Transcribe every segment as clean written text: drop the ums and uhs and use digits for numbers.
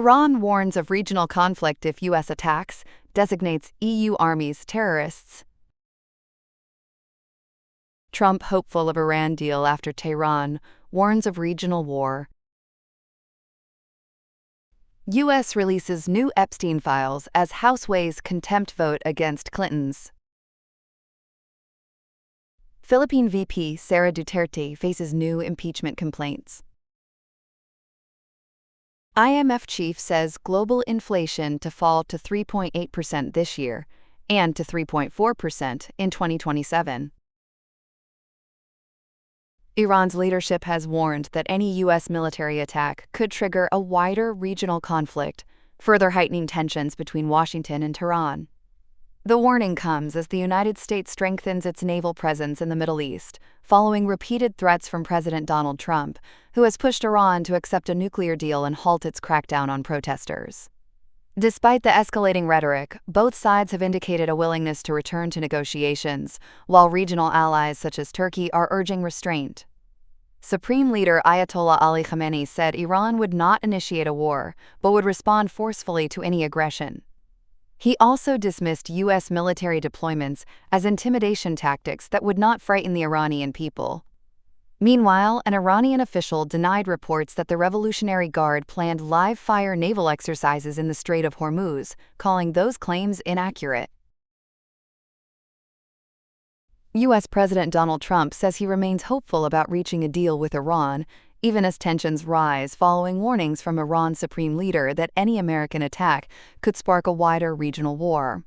Iran warns of regional conflict if U.S. attacks, designates EU armies terrorists. Trump hopeful of Iran deal after Tehran, warns of regional war. U.S. releases new Epstein files as House weighs contempt vote against Clinton's. Philippine VP Sara Duterte faces new impeachment complaints. IMF chief says global inflation to fall to 3.8% this year and to 3.4% in 2027. Iran's leadership has warned that any U.S. military attack could trigger a wider regional conflict, further heightening tensions between Washington and Tehran. The warning comes as the United States strengthens its naval presence in the Middle East, following repeated threats from President Donald Trump, who has pushed Iran to accept a nuclear deal and halt its crackdown on protesters. Despite the escalating rhetoric, both sides have indicated a willingness to return to negotiations, while regional allies such as Turkey are urging restraint. Supreme Leader Ayatollah Ali Khamenei said Iran would not initiate a war, but would respond forcefully to any aggression. He also dismissed U.S. military deployments as intimidation tactics that would not frighten the Iranian people. Meanwhile, an Iranian official denied reports that the Revolutionary Guard planned live-fire naval exercises in the Strait of Hormuz, calling those claims inaccurate. U.S. President Donald Trump says he remains hopeful about reaching a deal with Iran, even as tensions rise following warnings from Iran's supreme leader that any American attack could spark a wider regional war.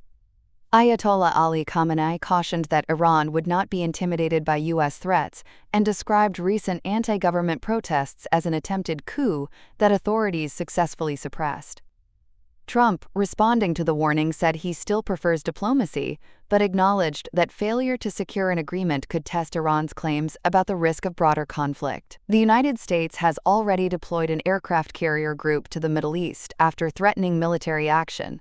Ayatollah Ali Khamenei cautioned that Iran would not be intimidated by U.S. threats and described recent anti-government protests as an attempted coup that authorities successfully suppressed. Trump, responding to the warning, said he still prefers diplomacy, but acknowledged that failure to secure an agreement could test Iran's claims about the risk of broader conflict. The United States has already deployed an aircraft carrier group to the Middle East after threatening military action.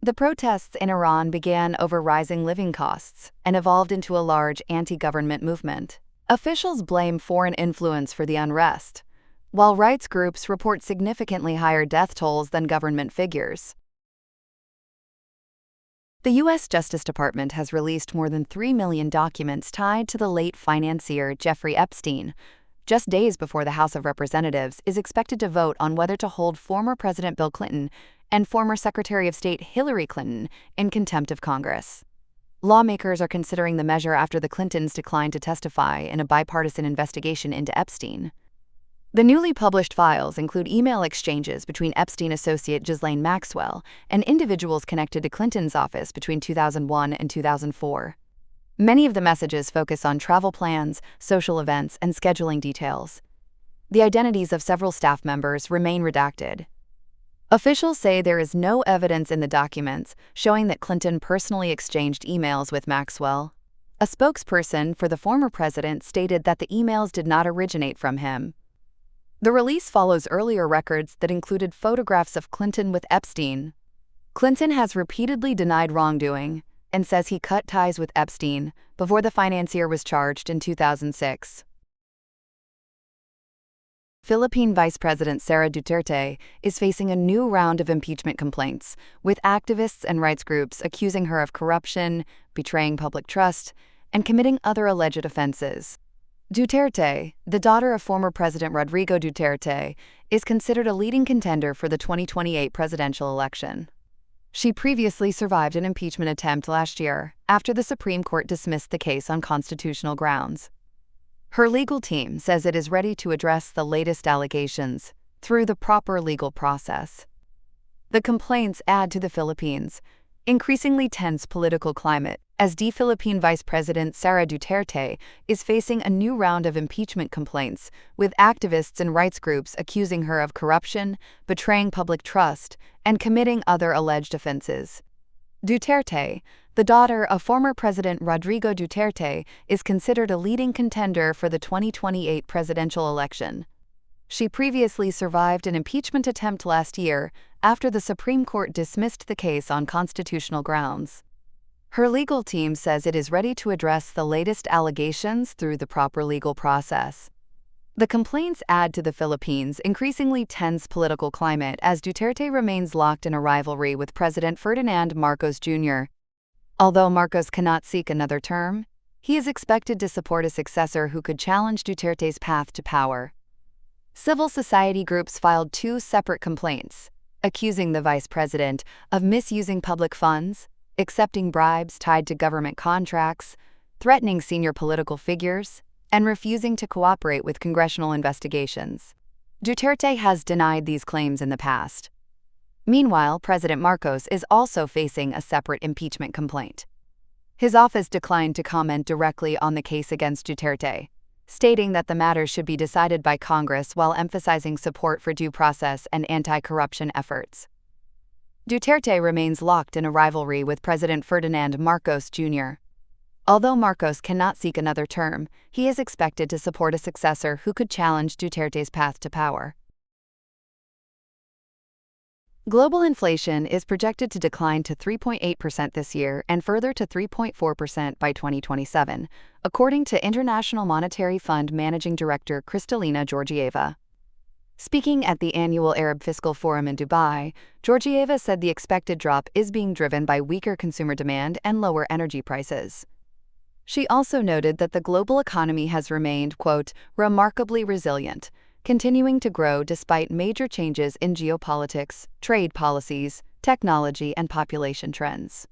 The protests in Iran began over rising living costs and evolved into a large anti-government movement. Officials blame foreign influence for the unrest, while rights groups report significantly higher death tolls than government figures. The U.S. Justice Department has released more than 3 million documents tied to the late financier Jeffrey Epstein, just days before the House of Representatives is expected to vote on whether to hold former President Bill Clinton and former Secretary of State Hillary Clinton in contempt of Congress. Lawmakers are considering the measure after the Clintons declined to testify in a bipartisan investigation into Epstein. The newly published files include email exchanges between Epstein associate Ghislaine Maxwell and individuals connected to Clinton's office between 2001 and 2004. Many of the messages focus on travel plans, social events, and scheduling details. The identities of several staff members remain redacted. Officials say there is no evidence in the documents showing that Clinton personally exchanged emails with Maxwell. A spokesperson for the former president stated that the emails did not originate from him. The release follows earlier records that included photographs of Clinton with Epstein. Clinton has repeatedly denied wrongdoing and says he cut ties with Epstein before the financier was charged in 2006. Philippine Vice President Sara Duterte is facing a new round of impeachment complaints, with activists and rights groups accusing her of corruption, betraying public trust, and committing other alleged offenses. Duterte, the daughter of former President Rodrigo Duterte, is considered a leading contender for the 2028 presidential election. She previously survived an impeachment attempt last year after the Supreme Court dismissed the case on constitutional grounds. Her legal team says it is ready to address the latest allegations through the proper legal process. The complaints add to the Philippines' increasingly tense political climate as Philippine Vice President Sara Duterte is facing a new round of impeachment complaints, with activists and rights groups accusing her of corruption, betraying public trust, and committing other alleged offenses. Duterte, the daughter of former President Rodrigo Duterte, is considered a leading contender for the 2028 presidential election. She previously survived an impeachment attempt last year after the Supreme Court dismissed the case on constitutional grounds. Her legal team says it is ready to address the latest allegations through the proper legal process. The complaints add to the Philippines' increasingly tense political climate as Duterte remains locked in a rivalry with President Ferdinand Marcos Jr. Although Marcos cannot seek another term, he is expected to support a successor who could challenge Duterte's path to power. Civil society groups filed 2 separate complaints, accusing the vice president of misusing public funds, accepting bribes tied to government contracts, threatening senior political figures, and refusing to cooperate with congressional investigations. Duterte has denied these claims in the past. Meanwhile, President Marcos is also facing a separate impeachment complaint. His office declined to comment directly on the case against Duterte, stating that the matter should be decided by Congress while emphasizing support for due process and anti-corruption efforts. Duterte remains locked in a rivalry with President Ferdinand Marcos Jr. Although Marcos cannot seek another term, he is expected to support a successor who could challenge Duterte's path to power. Global inflation is projected to decline to 3.8% this year and further to 3.4% by 2027, according to International Monetary Fund Managing Director Kristalina Georgieva. Speaking at the annual Arab Fiscal Forum in Dubai, Georgieva said the expected drop is being driven by weaker consumer demand and lower energy prices. She also noted that the global economy has remained, quote, remarkably resilient, continuing to grow despite major changes in geopolitics, trade policies, technology, and population trends.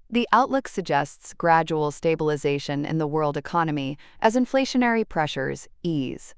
The outlook suggests gradual stabilization in the world economy as inflationary pressures ease.